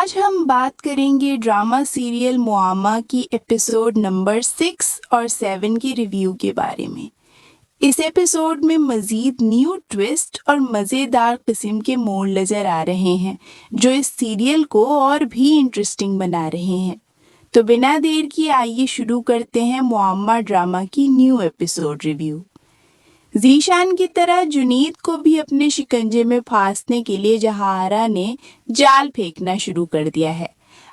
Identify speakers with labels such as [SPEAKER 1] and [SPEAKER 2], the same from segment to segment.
[SPEAKER 1] آج ہم بات کریں گے ڈرامہ سیریل معامہ کی ایپیسوڈ نمبر 6 اور 7 کی ریویو کے بارے میں۔ اس ایپیسوڈ میں مزید نیو ٹویسٹ اور مزیدار قسم کے موڑ نظر آ رہے ہیں جو اس سیریل کو اور بھی انٹرسٹنگ بنا رہے ہیں۔ تو بنا دیر کی آئیے شروع کرتے ہیں معامہ ڈرامہ کی نیو ایپیسوڈ ریویو۔ ذیشان کی طرح جنید کو بھی اپنے شکنجے میں پھانسنے کے لیے جہارا نے جال پھینکنا شروع کر دیا ہے۔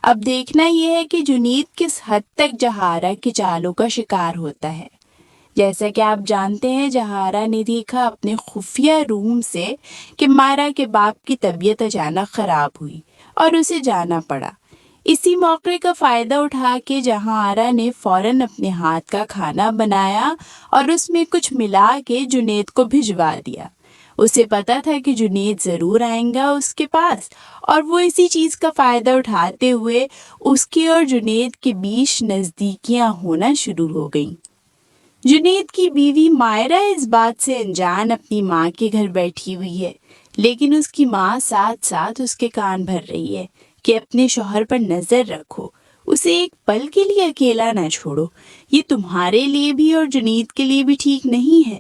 [SPEAKER 1] اب دیکھنا یہ ہے کہ جنید کس حد تک جہارا کی چالوں کا شکار ہوتا ہے۔ جیسا کہ آپ جانتے ہیں جہارا نے دیکھا اپنے خفیہ روم سے کہ مائرا کے باپ کی طبیعت اچانک خراب ہوئی اور اسے جانا پڑا۔ اسی موقع کا فائدہ اٹھا کے جہارا نے فوراً اپنے ہاتھ کا کھانا بنایا اور اس میں کچھ ملا کے جنید کو بھجوا دیا۔ اسے پتا تھا کہ جنید ضرور آئیں گا اس کے پاس اور وہ اسی چیز کا فائدہ اٹھاتے ہوئے اس کے اور جنید کے بیچ نزدیکیاں ہونا شروع ہو گئیں۔ جنید کی بیوی مائرا اس بات سے انجان اپنی ماں کے گھر بیٹھی ہوئی ہے، لیکن اس کی ماں ساتھ ساتھ اس کے کان بھر رہی ہے کہ اپنے شوہر پر نظر رکھو، اسے ایک پل کے لیے اکیلا نہ چھوڑو، یہ تمہارے لیے بھی اور جنید کے لیے بھی ٹھیک نہیں ہے۔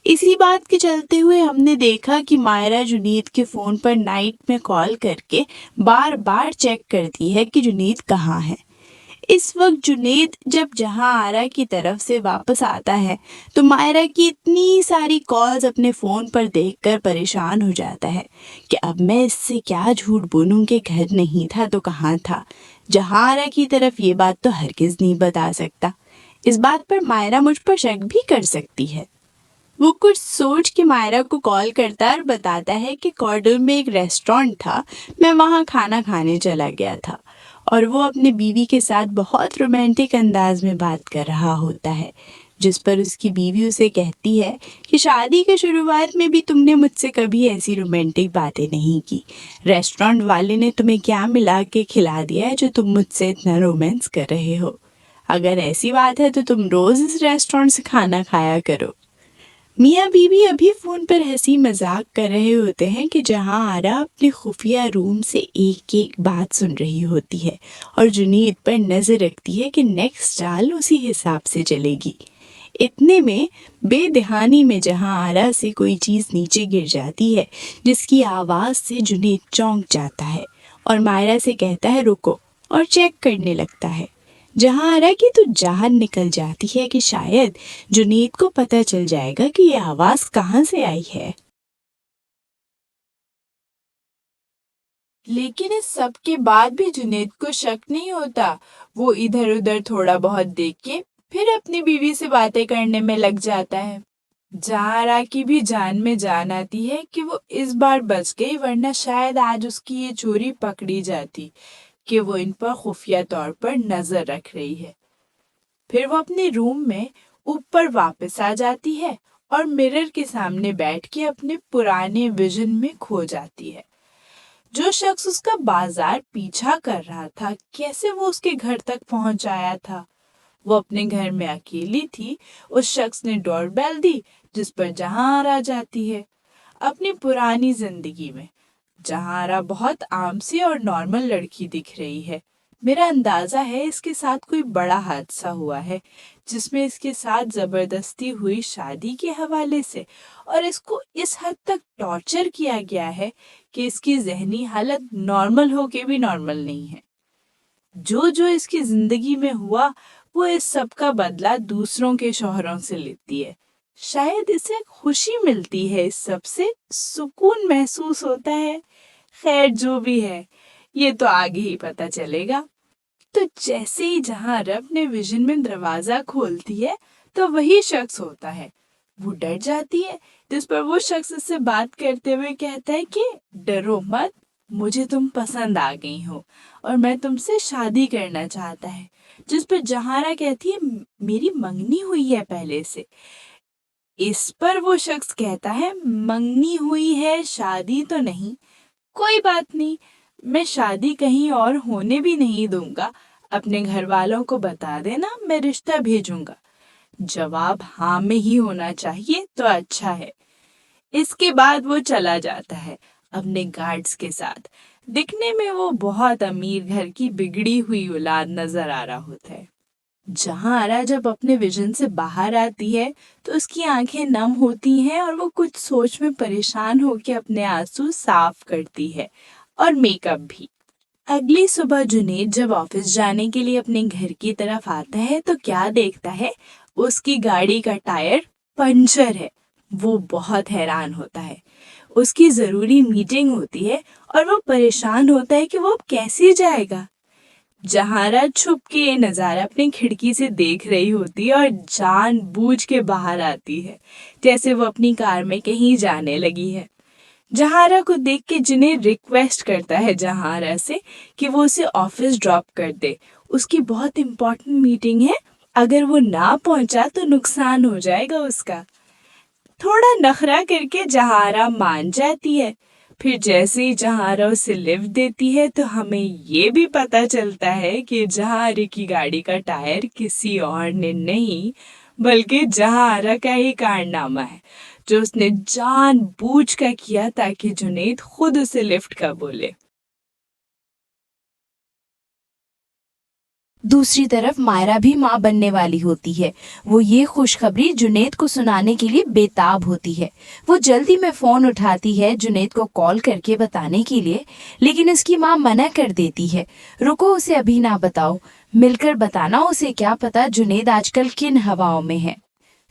[SPEAKER 1] اسی بات کے چلتے ہوئے ہم نے دیکھا کہ مائرا جنید کے فون پر نائٹ میں کال کر کے بار بار چیک کرتی ہے کہ جنید کہاں ہے۔ اس وقت جنید جب جہارا کی طرف سے واپس آتا ہے تو مائرا کی اتنی ساری کالز اپنے فون پر دیکھ کر پریشان ہو جاتا ہے کہ اب میں اس سے کیا جھوٹ بولوں کہ گھر نہیں تھا تو کہاں تھا۔ جہارا کی طرف یہ بات تو ہرگز نہیں بتا سکتا۔ اس بات پر مائرا مجھ پر شک بھی کر سکتی ہے۔ وہ کچھ سوچ کے مائرا کو کال کرتا اور بتاتا ہے کہ کارڈل میں ایک ریسٹورانٹ تھا، میں وہاں کھانا کھانے چلا گیا تھا، اور وہ اپنے بیوی کے ساتھ بہت رومانٹک انداز میں بات کر رہا ہوتا ہے، جس پر اس کی بیوی اسے کہتی ہے کہ شادی کے شروعات میں بھی تم نے مجھ سے کبھی ایسی رومانٹک باتیں نہیں کی۔ ریسٹورانٹ والے نے تمہیں کیا ملا کے کھلا دیا ہے جو تم مجھ سے اتنا رومانس کر رہے ہو؟ اگر ایسی بات ہے تو تم روز اس ریسٹورانٹ سے کھانا کھایا کرو۔ میاں بیوی ابھی فون پر ہنسی مذاق کر رہے ہوتے ہیں کہ جہارا اپنے خفیہ روم سے ایک ایک بات سن رہی ہوتی ہے اور جنید پر نظر رکھتی ہے کہ نیکسٹ چال اسی حساب سے چلے گی۔ اتنے میں بے دہانی میں جہارا سے کوئی چیز نیچے گر جاتی ہے جس کی آواز سے جنید چونک جاتا ہے اور مائرا سے کہتا ہے رکو، اور چیک کرنے لگتا ہے۔ جہارا کی تو جان نکل جاتی ہے کہ شاید جنید کو پتہ چل جائے گا کہ یہ آواز کہاں سے آئی ہے۔ لیکن اس سب کے بعد بھی جنید کو شک نہیں ہوتا۔ وہ ادھر ادھر تھوڑا بہت دیکھ کے پھر اپنی بیوی سے باتیں کرنے میں لگ جاتا ہے۔ جہارا کی بھی جان میں جان آتی ہے کہ وہ اس بار بچ گئی، ورنہ شاید آج اس کی یہ چوری پکڑی جاتی کہ وہ ان پر خفیہ طور پر نظر رکھ رہی ہے۔ پھر وہ اپنے روم میں اوپر واپس آ جاتی ہے اور مرر کے سامنے بیٹھ کے اپنے پرانے ویژن میں کھو جاتی ہے۔ جو شخص اس کا بازار پیچھا کر رہا تھا، کیسے وہ اس کے گھر تک پہنچ آیا تھا؟ وہ اپنے گھر میں اکیلی تھی۔ اس شخص نے ڈور بیل دی جس پر جہارا جاتی ہے۔ اپنی پرانی زندگی میں جہارا بہت عام سی اور نارمل لڑکی دکھ رہی ہے۔ میرا اندازہ ہے اس کے ساتھ کوئی بڑا حادثہ ہوا ہے جس میں اس کے ساتھ زبردستی ہوئی شادی کے حوالے سے، اور اس کو اس حد تک ٹارچر کیا گیا ہے کہ اس کی ذہنی حالت نارمل ہو کے بھی نارمل نہیں ہے۔ جو اس کی زندگی میں ہوا وہ اس سب کا بدلہ دوسروں کے شوہروں سے لیتی ہے۔ شاید اسے خوشی ملتی ہے، اس سب سے سکون محسوس ہوتا ہے۔ خیر جو بھی ہے یہ تو آگے ہی پتہ چلے گا۔ تو جیسے ہی جہارا اپنے ویژن میں دروازہ کھولتی ہے تو وہی شخص ہوتا ہے۔ وہ ڈر جاتی ہے، جس پر وہ شخص اس سے بات کرتے ہوئے کہتا ہے کہ ڈرو مت، مجھے تم پسند آ گئی ہو اور میں تم سے شادی کرنا چاہتا ہے۔ جس پر جہارا کہتی ہے میری منگنی ہوئی ہے پہلے سے۔ اس پر وہ شخص کہتا ہے منگنی ہوئی ہے، شادی تو نہیں۔ کوئی بات نہیں، میں شادی کہیں اور ہونے بھی نہیں دوں گا، اپنے گھر والوں کو بتا دینا، میں رشتہ بھیجوں گا۔ جواب ہاں میں ہی ہونا چاہیے تو اچھا ہے۔ اس کے بعد وہ چلا جاتا ہے اپنے گارڈز کے ساتھ۔ दिखने में वो बहुत अमीर घर की बिगड़ी हुई औलाद नजर आ रहा होता है। जहांआरा जब अपने विजन से बाहर आती है तो उसकी आंखें नम होती हैं और वो कुछ सोच में परेशान होकर अपने आंसू साफ करती है और मेकअप भी। अगली सुबह जुनैद जब ऑफिस जाने के लिए अपने घर की तरफ आता है तो क्या देखता है, उसकी गाड़ी का टायर पंचर है। वो बहुत हैरान होता है। उसकी जरूरी मीटिंग होती है और वो परेशान होता है कि वो अब कैसे जाएगा। जहारा छुप के ये नजारा अपनी खिड़की से देख रही होती है और जानबूझ के बाहर आती है, जैसे वो अपनी कार में कहीं जाने लगी है। जहारा को देख के जुनैद रिक्वेस्ट करता है जहारा से कि वो उसे ऑफिस ड्रॉप कर दे। उसकी बहुत इम्पोर्टेंट मीटिंग है, अगर वो ना पहुंचा तो नुकसान हो जाएगा उसका। थोड़ा नखरा करके जहारा मान जाती है। फिर जैसे ही जहारा उसे लिफ्ट देती है तो हमें ये भी पता चलता है कि जहारे की गाड़ी का टायर किसी और ने नहीं बल्कि जहारा का ही कारनामा है, जो उसने जानबूझ कर किया ताकि जुनैद खुद उसे लिफ्ट का बोले। दूसरी तरफ मायरा भी माँ बनने वाली होती है। वो ये खुशखबरी जुनैद को सुनाने के लिए बेताब होती है। वो जल्दी में फोन उठाती है जुनैद को कॉल करके बताने के लिए, लेकिन उसकी माँ मना कर देती है। रुको, उसे अभी ना बताओ, मिलकर बताना, उसे क्या पता जुनैद आजकल किन हवाओं में है।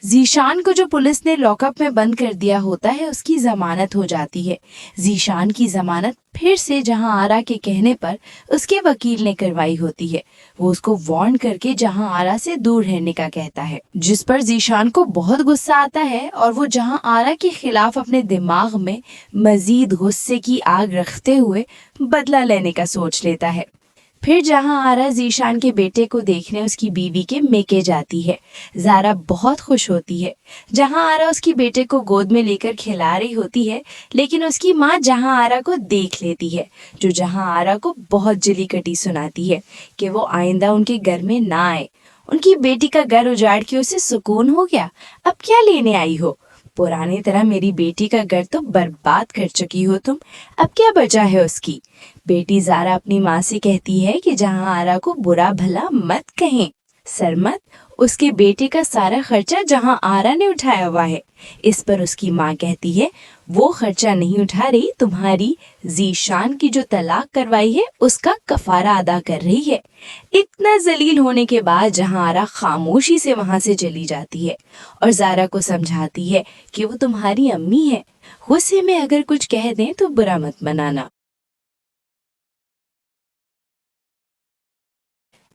[SPEAKER 1] जीशान को जो पुलिस ने लॉकअप में बंद कर दिया होता है, उसकी जमानत हो जाती है। जीशान की जमानत फिर से जहांआरा के कहने पर उसके वकील ने करवाई होती है। वो उसको वार्न करके जहांआरा से दूर रहने का कहता है, जिस पर जीशान को बहुत गुस्सा आता है और वो जहांआरा के खिलाफ अपने दिमाग में मजीद गुस्से की आग रखते हुए बदला लेने का सोच लेता है। फिर जहांआरा जीशान के बेटे को देखने उसकी बीवी के मेके जाती है। जारा बहुत खुश होती है। जहांआरा उसकी बेटे को गोद में लेकर खिला रही होती है, लेकिन उसकी माँ जहांआरा को देख लेती है, जो जहांआरा को बहुत जली कटी सुनाती है कि वो आइंदा उनके घर में ना आए। उनकी बेटी का घर उजाड़ के उसे सुकून हो गया, अब क्या लेने आई हो? पुरानी तरह मेरी बेटी का घर तो बर्बाद कर चुकी हो तुम, अब क्या बचा है उसकी? बेटी जारा अपनी माँ से कहती है कि जहांआरा को बुरा भला मत कहें, सरमत, उसके बेटे का सारा खर्चा जहांआरा ने उठाया हुआ है। इस पर उसकी माँ कहती है, वो खर्चा नहीं उठा रही, तुम्हारी जीशान की जो तलाक करवाई है उसका कफारा अदा कर रही है। इतना जलील होने के बाद जहांआरा खामोशी से वहां से चली जाती है और जारा को समझाती है कि वो तुम्हारी अम्मी है, गुस्से में अगर कुछ कह दें तो बुरा मत मनाना।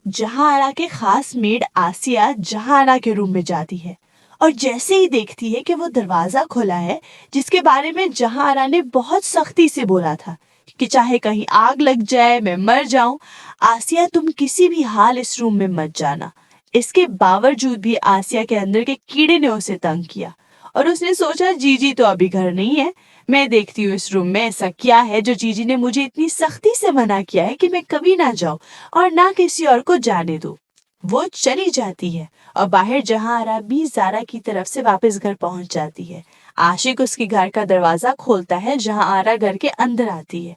[SPEAKER 2] जहांआरा के खास मेड आसिया जहांआरा के रूम में जाती है और जैसे ही देखती है कि वो दरवाजा खुला है, जिसके बारे में जहांआरा ने बहुत सख्ती से बोला था कि चाहे कहीं आग लग जाए, मैं मर जाऊं, आसिया तुम किसी भी हाल इस रूम में मत जाना। इसके बावजूद भी आसिया के अंदर के कीड़े ने उसे तंग किया और उसने सोचा जीजी तो अभी घर नहीं है, मैं देखती हूँ इस रूम में ऐसा क्या है जो जीजी ने मुझे इतनी सख्ती से मना किया है कि मैं कभी ना जाऊं और ना किसी और को जाने दूं। वो चली जाती है और बाहर जहांआरा भी जारा की तरफ से वापस घर पहुंच जाती है। आशिक उसके घर का दरवाजा खोलता है, जहांआरा घर के अंदर आती है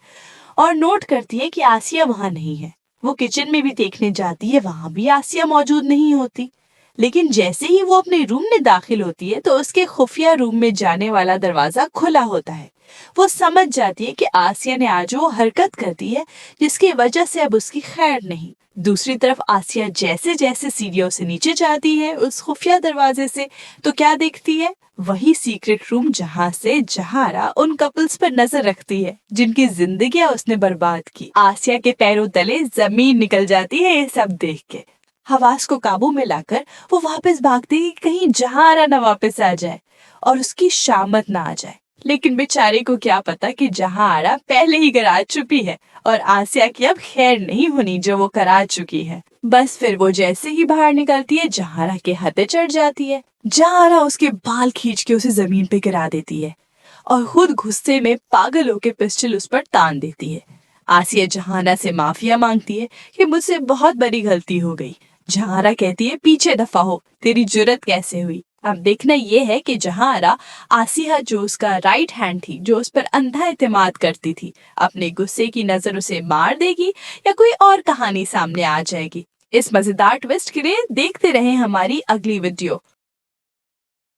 [SPEAKER 2] और नोट करती है कि आसिया वहां नहीं है। वो किचन में भी देखने जाती है, वहां भी आसिया मौजूद नहीं होती। लेकिन जैसे ही वो अपने रूम में दाखिल होती है तो उसके खुफिया रूम में जाने वाला दरवाजा खुला होता है। वो समझ जाती है कि आसिया ने आज वो हरकत कर दी है जिसकी वजह से अब उसकी खैर नहीं। दूसरी तरफ आसिया जैसे जैसे सीढ़ियों से नीचे जाती है उस खुफिया दरवाजे से, तो क्या देखती है? वही सीक्रेट रूम जहाँ से जहांआरा उन कपल्स पर नजर रखती है जिनकी जिंदगियां उसने बर्बाद की। आसिया के पैरों तले जमीन निकल जाती है ये सब देख के। हवास को काबू में लाकर वो वापस भागती है कि कहीं जहांआरा न वापस आ जाए और उसकी शामत ना आ जाए। लेकिन बेचारे को क्या पता कि जहांआरा पहले ही करा चुकी है और आसिया की अब खैर नहीं होनी जो वो करा चुकी है। बस फिर वो जैसे ही बाहर निकलती है जहांआरा के हथे चढ़ जाती है। जहांआरा उसके बाल खींच के उसे जमीन पे गिरा देती है और खुद गुस्से में पागल होकर पिस्टल उस पर तान देती है। आसिया जहांआरा से माफिया मांगती है कि मुझसे बहुत बड़ी गलती हो गई। जहांआरा कहती है, पीछे दफा हो, तेरी जुर्रत कैसे हुई? अब देखना ये है कि जहां आरा आसिया जो उसका राइट हैंड थी, जो उस पर अंधा एतमाद करती थी, अपने गुस्से की नजर उसे मार देगी या कोई और कहानी सामने आ जाएगी। इस मजेदार ट्विस्ट के लिए देखते रहें हमारी अगली वीडियो।